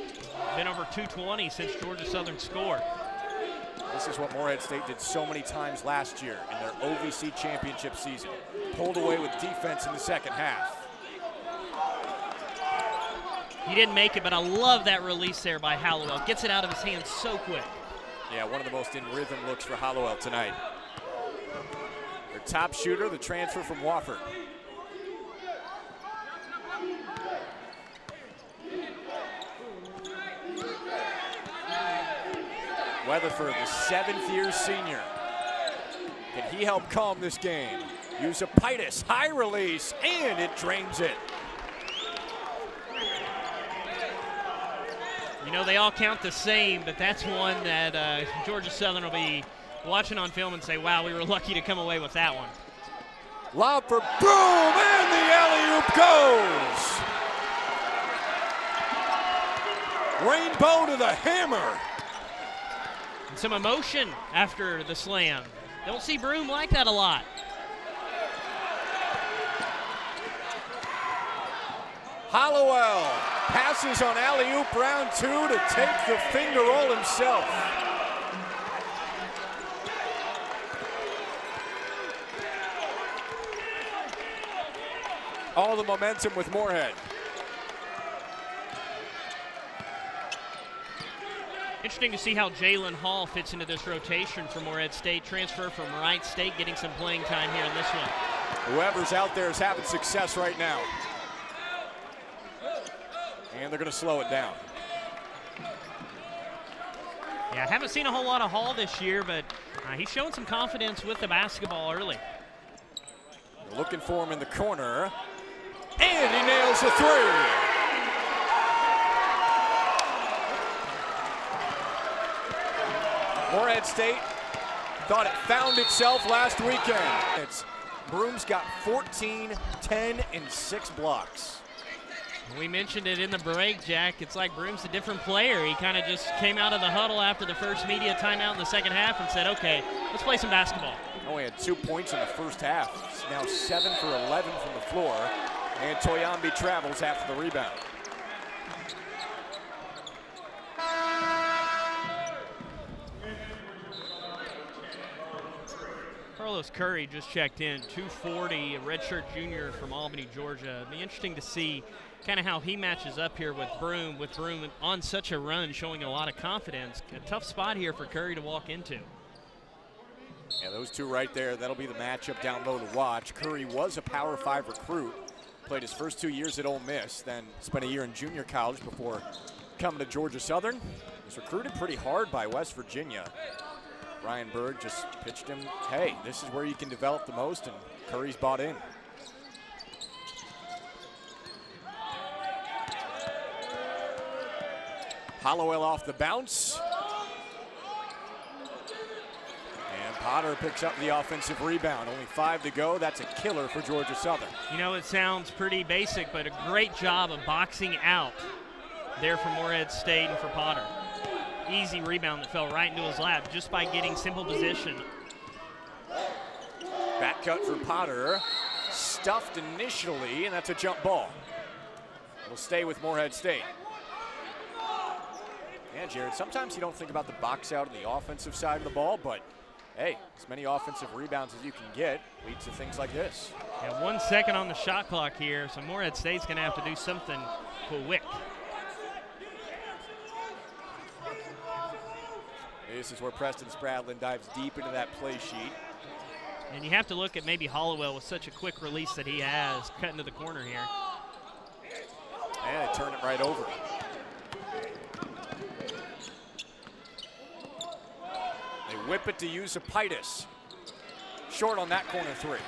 been over 220 since Georgia Southern scored. This is what Morehead State did so many times last year in their OVC championship season. Pulled away with defense in the second half. He didn't make it, but I love that release there by Hollowell. Gets it out of his hands so quick. Yeah, one of the most in-rhythm looks for Hollowell tonight. Their top shooter, the transfer from Wofford. Weatherford, the seventh-year senior. Can he help calm this game? Usapitis, high release, and it drains it. You know, they all count the same, but that's one that Georgia Southern will be watching on film and say, wow, we were lucky to come away with that one. Lob for Broom, and the alley-oop goes. Rainbow to the hammer. And some emotion after the slam. Don't see Broom like that a lot. Hollowell passes on alley-oop round 2 to take the finger roll himself. All the momentum with Morehead. Interesting to see how Jalen Hall fits into this rotation for Morehead State. Transfer from Wright State, getting some playing time here in this one. Whoever's out there is having success right now. And they're going to slow it down. Yeah, I haven't seen a whole lot of Hall this year, but he's showing some confidence with the basketball early. They're looking for him in the corner. And he nails the 3. Morehead State thought it found itself last weekend. Broom's got 14, 10, and 6 blocks. We mentioned it in the break, Jack. It's like Broom's a different player. He kind of just came out of the huddle after the first media timeout in the second half and said, okay, let's play some basketball. Only had 2 points in the first half. It's now 7 for 11 from the floor. And Toyambi travels after the rebound. Carlos Curry just checked in, 240, a redshirt junior from Albany, Georgia. It'll be interesting to see kind of how he matches up here with Broom on such a run, showing a lot of confidence. A tough spot here for Curry to walk into. Yeah, those two right there, that'll be the matchup down low to watch. Curry was a Power 5 recruit, played his first 2 years at Ole Miss, then spent a year in junior college before coming to Georgia Southern. He was recruited pretty hard by West Virginia. Ryan Berg just pitched him, hey, this is where you can develop the most, and Curry's bought in. Hollowell off the bounce. And Potter picks up the offensive rebound. Only 5 to go. That's a killer for Georgia Southern. You know, it sounds pretty basic, but a great job of boxing out there for Morehead State and for Potter. Easy rebound that fell right into his lap just by getting simple position. Back cut for Potter. Stuffed initially, and that's a jump ball. It'll stay with Morehead State. Yeah, Jared, sometimes you don't think about the box out on the offensive side of the ball, but hey, as many offensive rebounds as you can get leads to things like this. Yeah, 1 second on the shot clock here, so Morehead State's going to have to do something quick. This is where Preston Spradlin dives deep into that play sheet. And you have to look at maybe Hollowell with such a quick release that he has, cutting to the corner here. And they turn it right over. They whip it to Usapitis. Short on that corner 3.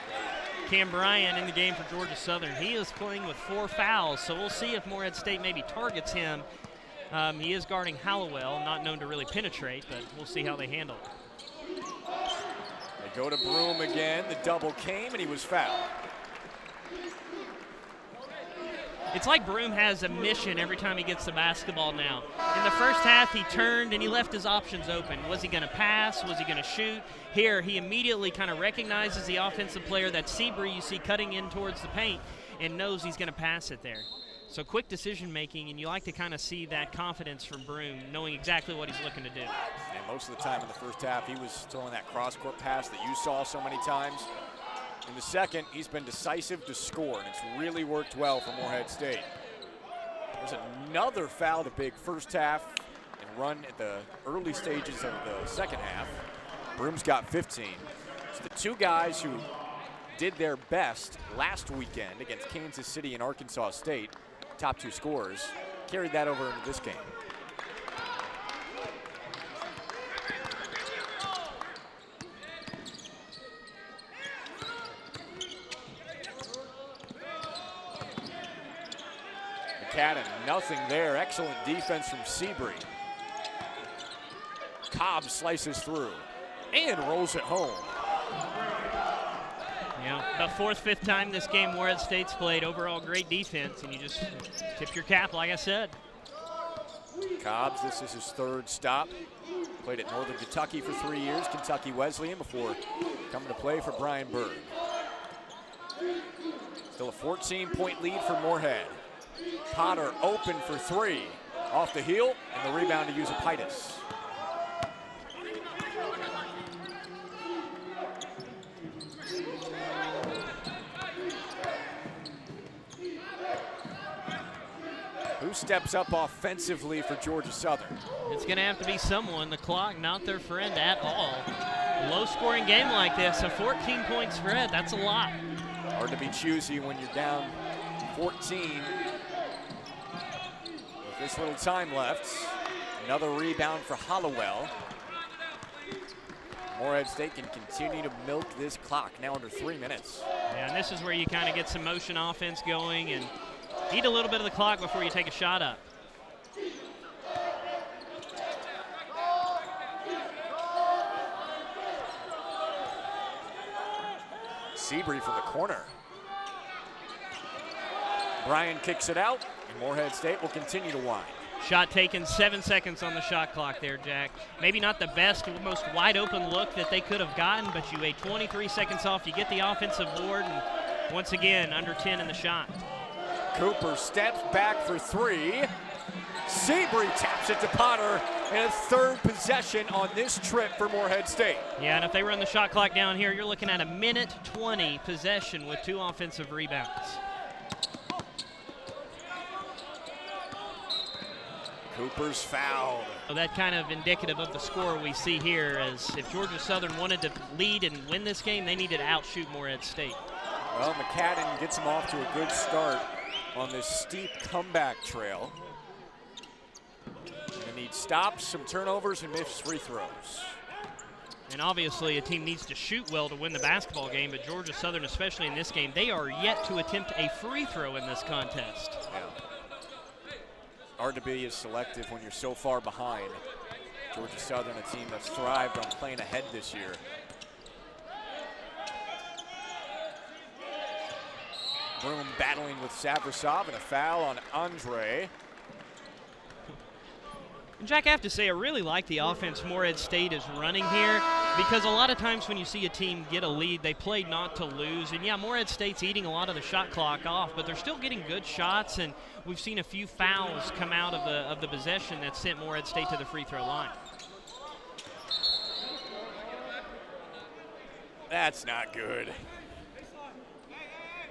Cam Bryant in the game for Georgia Southern. He is playing with 4 fouls, so we'll see if Morehead State maybe targets him. He is guarding Hollowell, not known to really penetrate, but we'll see how they handle it. They go to Broom again. The double came, and he was fouled. It's like Broom has a mission every time he gets the basketball now. In the first half, he turned and he left his options open. Was he going to pass? Was he going to shoot? Here, he immediately kind of recognizes the offensive player, that Seabury you see cutting in towards the paint, and knows he's going to pass it there. So quick decision making, and you like to kind of see that confidence from Broom, knowing exactly what he's looking to do. And most of the time in the first half, he was throwing that cross-court pass that you saw so many times. In the second, he's been decisive to score, and it's really worked well for Morehead State. There's another foul to big first half and run at the early stages of the second half. Broom's got 15. So the two guys who did their best last weekend against Kansas City and Arkansas State, top 2 scorers, carried that over into this game. McCadden, nothing there. Excellent defense from Seabury. Cobb slices through and rolls it home. Yeah, the fourth, fifth time this game Morehead State's played. Overall great defense, and you just tip your cap, like I said. Cobbs, this is his third stop. Played at Northern Kentucky for 3 years, Kentucky Wesleyan, before coming to play for Brian Berg. Still a 14-point lead for Morehead. Potter open for three. Off the heel, and the rebound to Yusupaitis. Who steps up offensively for Georgia Southern? It's going to have to be someone. The clock not their friend at all. A low-scoring game like this, a 14-point spread, that's a lot. Hard to be choosy when you're down 14. With this little time left, another rebound for Hollowell. Morehead State can continue to milk this clock, now under 3 minutes. Yeah, and this is where you kind of get some motion offense going and eat a little bit of the clock before you take a shot up. Seabury from the corner. Bryan kicks it out, and Morehead State will continue to wind. Shot taken, 7 seconds on the shot clock there, Jack. Maybe not the best, most wide open look that they could have gotten, but you wait 23 seconds off, you get the offensive board, and once again, under 10 in the shot. Cooper steps back for three. Seabury taps it to Potter, and a third possession on this trip for Morehead State. Yeah, and if they run the shot clock down here, you're looking at a minute 20 possession with 2 offensive rebounds. Cooper's fouled. So that kind of indicative of the score we see here, as if Georgia Southern wanted to lead and win this game, they needed to outshoot Morehead State. Well, McCadden gets him off to a good start on this steep comeback trail. They need stops, some turnovers, and missed free throws. And obviously a team needs to shoot well to win the basketball game, but Georgia Southern, especially in this game, they are yet to attempt a free throw in this contest. Yeah. Hard to be as selective when you're so far behind. Georgia Southern, a team that's thrived on playing ahead this year. Broom battling with Savrasov, and a foul on Andre. And Jack, I have to say, I really like the offense Morehead State is running here, because a lot of times when you see a team get a lead, they play not to lose. And yeah, Morehead State's eating a lot of the shot clock off, but they're still getting good shots, and we've seen a few fouls come out of the possession that sent Morehead State to the free throw line. That's not good.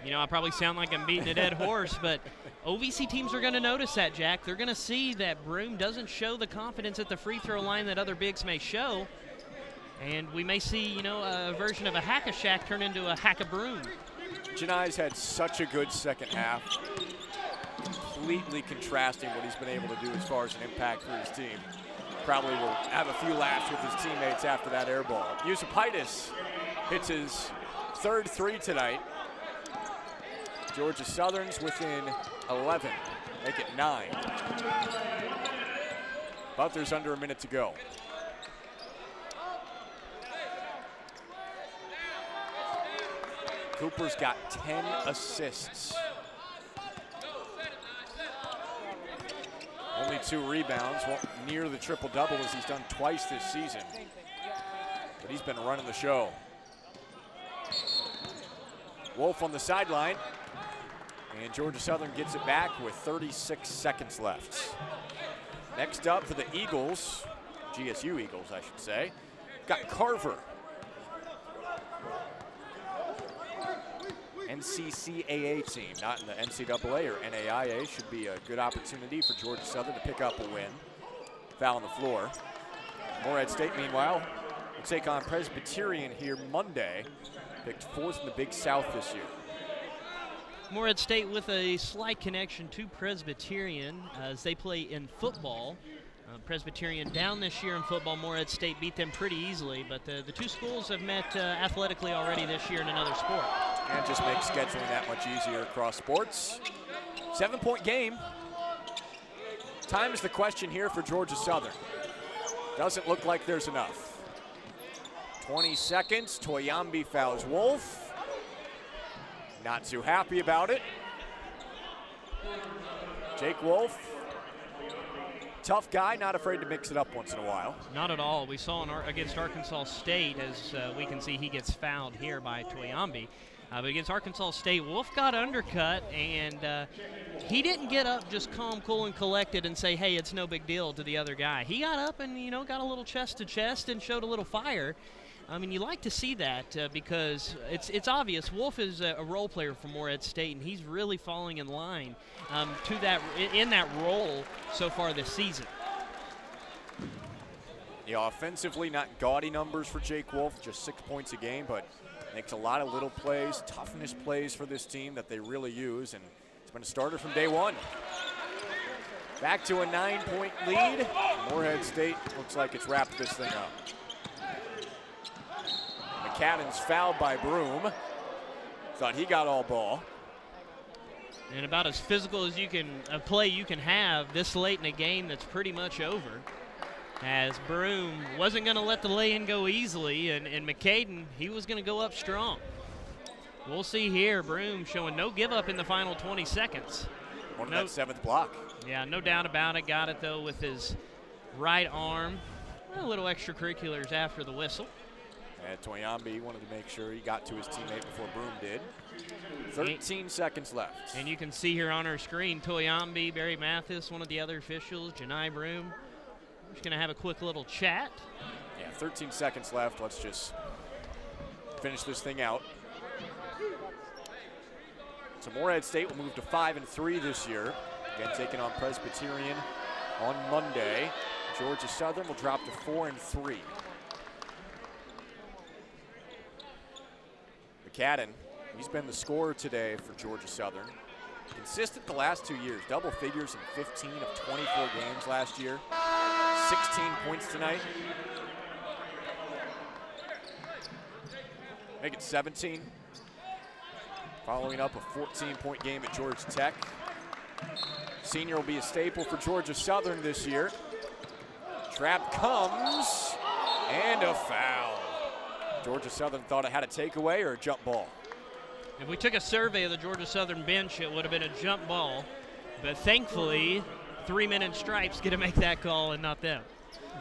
You know, I probably sound like I'm beating a dead horse, but OVC teams are going to notice that, Jack. They're going to see that Broom doesn't show the confidence at the free throw line that other bigs may show. And we may see, you know, a version of a hack-a-shack turn into a hack-a-broom. Janai's had such a good second half. Completely contrasting what he's been able to do as far as an impact for his team. Probably will have a few laughs with his teammates after that air ball. Yusupaitis hits his third three tonight. Georgia Southern's within 11, make it 9. But there's under a minute to go. Cooper's got 10 assists. Only 2 rebounds, won't near the triple-double as he's done twice this season. But he's been running the show. Wolf on the sideline. And Georgia Southern gets it back with 36 seconds left. Next up for the Eagles, GSU Eagles, I should say, got Carver. NCAA team, not in the NCAA or NAIA, should be a good opportunity for Georgia Southern to pick up a win. Foul on the floor. Morehead State, meanwhile, will take on Presbyterian here Monday, picked 4th in the Big South this year. Morehead State with a slight connection to Presbyterian as they play in football. Presbyterian down this year in football. Morehead State beat them pretty easily, but the two schools have met athletically already this year in another sport. And just makes scheduling that much easier across sports. 7-point game, Time's the question here for Georgia Southern. Doesn't look like there's enough. 20 seconds, Toyambi fouls Wolf. Not too happy about it. Jake Wolf, tough guy, not afraid to mix it up once in a while. Not at all. We saw against Arkansas State, as we can see, he gets fouled here by Toyambi. But against Arkansas State, Wolf got undercut, and he didn't get up just calm, cool, and collected and say, hey, it's no big deal to the other guy. He got up and, you know, got a little chest to chest and showed a little fire. I mean, you like to see that because it's obvious. Wolf is a role player for Morehead State, and he's really falling in line in that role so far this season. Yeah, offensively, not gaudy numbers for Jake Wolf, just 6 points a game, but makes a lot of little plays, toughness plays for this team that they really use, and it's been a starter from day one. Back to a 9-point lead. Morehead State looks like it's wrapped this thing up. McCadden's fouled by Broom. Thought he got all ball. And about as physical as a play you can have this late in a game that's pretty much over. As Broom wasn't going to let the lay-in go easily, and McCadden, he was going to go up strong. We'll see here, Broom showing no give up in the final 20 seconds. One of that 7th block. Yeah, no doubt about it. Got it, though, with his right arm. A little extracurriculars after the whistle. And Toyambi wanted to make sure he got to his teammate before Broom did. 13 seconds left. And you can see here on our screen, Toyambi, Barry Mathis, one of the other officials, Janai Broom. We're just going to have a quick little chat. Yeah, 13 seconds left. Let's just finish this thing out. So Morehead State will move to 5-3 this year. Again, taking on Presbyterian on Monday. Georgia Southern will drop to 4-3. McCadden, he's been the scorer today for Georgia Southern. Consistent the last 2 years, double figures in 15 of 24 games last year. 16 points tonight. Make it 17. Following up a 14-point game at Georgia Tech. Senior will be a staple for Georgia Southern this year. Trap comes, and a foul. Georgia Southern thought it had a takeaway or a jump ball. If we took a survey of the Georgia Southern bench, it would have been a jump ball. But thankfully, 3-men in stripes get to make that call and not them.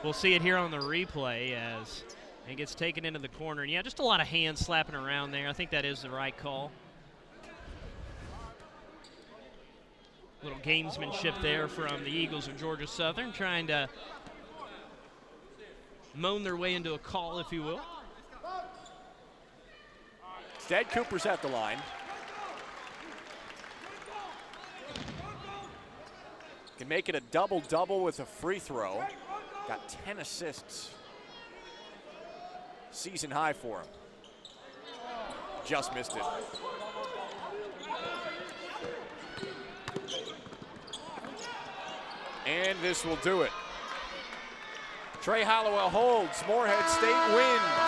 We'll see it here on the replay as it gets taken into the corner. And yeah, just a lot of hands slapping around there. I think that is the right call. Little gamesmanship there from the Eagles of Georgia Southern, trying to moan their way into a call, if you will. Stead Cooper's at the line. Can make it a double-double with a free throw. Got 10 assists. Season high for him. Just missed it. And this will do it. Trey Hollowell holds. Morehead State wins.